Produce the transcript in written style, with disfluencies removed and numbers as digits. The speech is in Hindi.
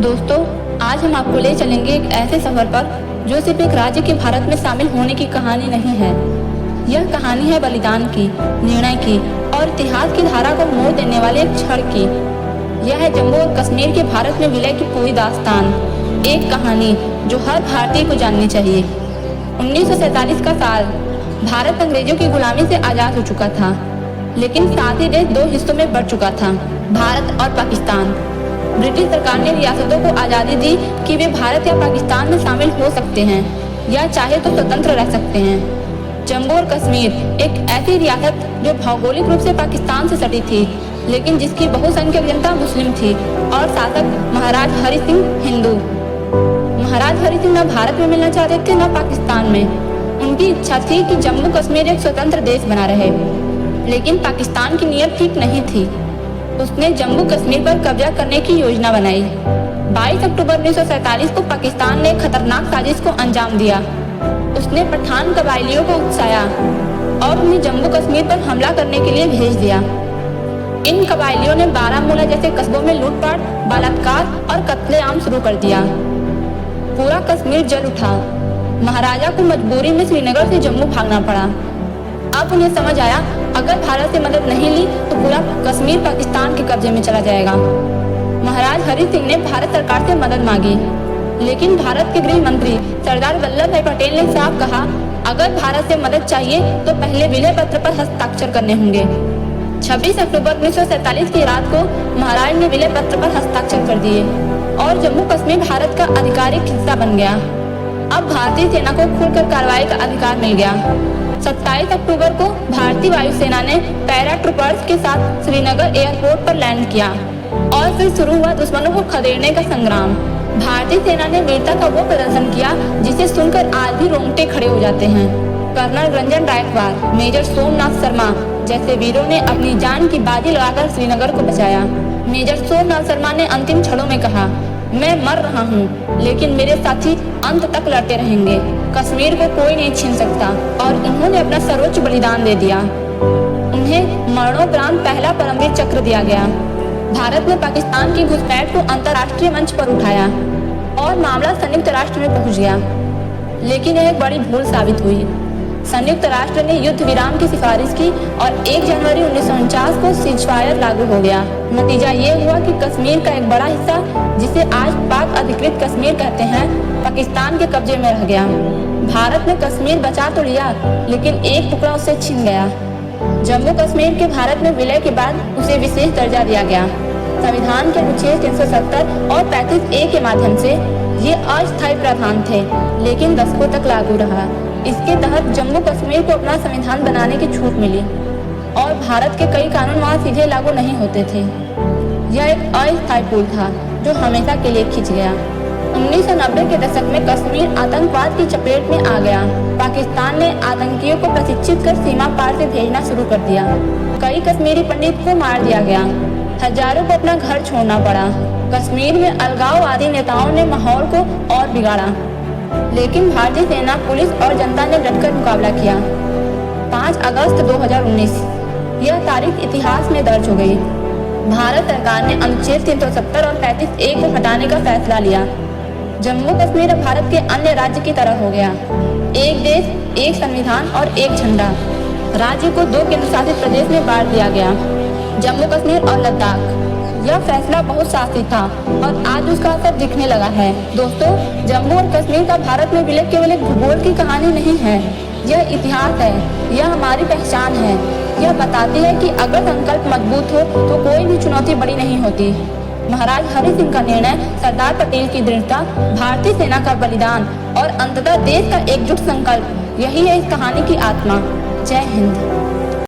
दोस्तों, आज हम आपको ले चलेंगे एक ऐसे सफर पर जो सिर्फ एक राज्य के भारत में शामिल होने की कहानी नहीं है। यह कहानी है बलिदान की, निर्णय की और इतिहास की धारा को मोड़ देने वाले एक क्षण की। यह है जम्मू और कश्मीर के भारत में विलय की पूरी दास्तान, एक कहानी जो हर भारतीय को जाननी चाहिए। 1947 का साल, भारत अंग्रेजों की गुलामी से आज़ाद हो चुका था, लेकिन साथ ही देश दो हिस्सों में बढ़ चुका था, भारत और पाकिस्तान। ब्रिटिश सरकार ने रियासतों को आज़ादी दी कि वे भारत या पाकिस्तान में शामिल हो सकते हैं या चाहे तो स्वतंत्र रह सकते हैं। जम्मू और कश्मीर एक ऐसी रियासत जो भौगोलिक रूप से पाकिस्तान से सटी थी, लेकिन जिसकी बहुसंख्यक जनता मुस्लिम थी और शासक महाराज हरि सिंह हिंदू। महाराज हरि सिंह न भारत में मिलना चाहते थे न पाकिस्तान में। उनकी इच्छा थी कि जम्मू कश्मीर एक स्वतंत्र देश बना रहे, लेकिन पाकिस्तान की नीयत ठीक नहीं थी। उसने जम्मू कश्मीर पर कब्जा करने की योजना बनाई। 22 अक्टूबर 1947 को पाकिस्तान ने खतरनाक साजिश को अंजाम दिया। उसने पठान कबायलियों को उकसाया और उन्हें जम्मू कश्मीर पर हमला करने के लिए भेज दिया। इन कबायलियों ने बारामूला जैसे कस्बों में लूटपाट, बलात्कार और कत्लेआम शुरू कर दिया। पूरा कश्मीर जल उठा। महाराजा को मजबूरी में श्रीनगर से जम्मू भागना पड़ा। अब उन्हें समझ आया, अगर भारत से मदद नहीं ली तो पूरा कश्मीर पाकिस्तान के कब्जे में चला जाएगा। महाराज हरि सिंह ने भारत सरकार से मदद मांगी, लेकिन भारत के गृह मंत्री सरदार वल्लभ भाई पटेल ने साफ कहा, अगर भारत से मदद चाहिए तो पहले विलय पत्र पर हस्ताक्षर करने होंगे। 26 अक्टूबर 1947 की रात को महाराज ने विलय पत्र पर हस्ताक्षर कर दिए और जम्मू कश्मीर भारत का आधिकारिक हिस्सा बन गया। अब भारतीय सेना को खुलकर कार्रवाई का अधिकार मिल गया। 27 अक्टूबर को भारतीय वायुसेना ने पैराट्रूपर्स के साथ श्रीनगर एयरपोर्ट पर लैंड किया और फिर शुरू हुआ दुश्मनों को खदेड़ने का संग्राम। भारतीय सेना ने वीरता का वो प्रदर्शन किया जिसे सुनकर आज भी रोंगटे खड़े हो जाते हैं। कर्नल रंजन गायकवाड़, मेजर सोमनाथ शर्मा जैसे वीरों ने अपनी जान की बाजी लगाकर श्रीनगर को बचाया। मेजर सोमनाथ शर्मा ने अंतिम क्षणों में कहा, मैं मर रहा हूँ, लेकिन मेरे साथी अंत तक लड़ते रहेंगे। कश्मीर को कोई नहीं छीन सकता, और उन्होंने अपना सर्वोच्च बलिदान दे दिया। उन्हें मरणोपरांत पहला परमवीर चक्र दिया गया। भारत ने पाकिस्तान की घुसपैठ को अंतर्राष्ट्रीय मंच पर उठाया और मामला संयुक्त राष्ट्र में पहुंच गया, लेकिन यह एक बड़ी भूल साबित हुई। संयुक्त राष्ट्र ने युद्ध विराम की सिफारिश की और 1 जनवरी 1949 को सीजफायर लागू हो गया। नतीजा ये हुआ कि कश्मीर का एक बड़ा हिस्सा, जिसे आज पाक अधिकृत कश्मीर कहते हैं, पाकिस्तान के कब्जे में रह गया। भारत ने कश्मीर बचा तो लिया, लेकिन एक टुकड़ा उससे छिन गया। जम्मू कश्मीर के भारत में विलय के बाद उसे विशेष दर्जा दिया गया। संविधान के अनुच्छेद 370 और 35A के माध्यम से ये अस्थायी प्रावधान थे, लेकिन दशकों तक लागू रहा। इसके तहत जम्मू कश्मीर को अपना संविधान बनाने की छूट मिली और भारत के कई कानून वहाँ सीधे लागू नहीं होते थे। यह एक अस्थायी पुल था जो हमेशा के लिए खिंच गया। 1990 के दशक में कश्मीर आतंकवाद की चपेट में आ गया। पाकिस्तान ने आतंकियों को प्रशिक्षित कर सीमा पार से भेजना शुरू कर दिया। कई कश्मीरी पंडित को मार दिया गया। हजारों को अपना घर छोड़ना पड़ा। कश्मीर में अलगाववादी नेताओं ने माहौल को और बिगाड़ा, लेकिन भारतीय सेना, पुलिस और जनता ने डटकर मुकाबला किया। 5 अगस्त 2019 यह तारीख इतिहास में दर्ज हो गई। भारत सरकार ने अनुच्छेद 370 और 35A को हटाने का फैसला लिया। जम्मू कश्मीर अब भारत के अन्य राज्य की तरह हो गया। एक देश, एक संविधान और एक झंडा। राज्य को 2 केंद्रशासित प्रदेश में बांट दिया गया, जम्मू कश्मीर और लद्दाख। यह फैसला बहुत शास्त्री था और आज उसका असर दिखने लगा है। दोस्तों, जम्मू और कश्मीर का भारत में विलय केवल एक भूगोल की कहानी नहीं है, यह इतिहास है, यह हमारी पहचान है। यह बताती है कि अगर संकल्प मजबूत हो तो कोई भी चुनौती बड़ी नहीं होती। महाराज हरि सिंह का निर्णय, सरदार पटेल की दृढ़ता, भारतीय सेना का बलिदान और अंततः देश का एकजुट संकल्प, यही है इस कहानी की आत्मा। जय हिंद।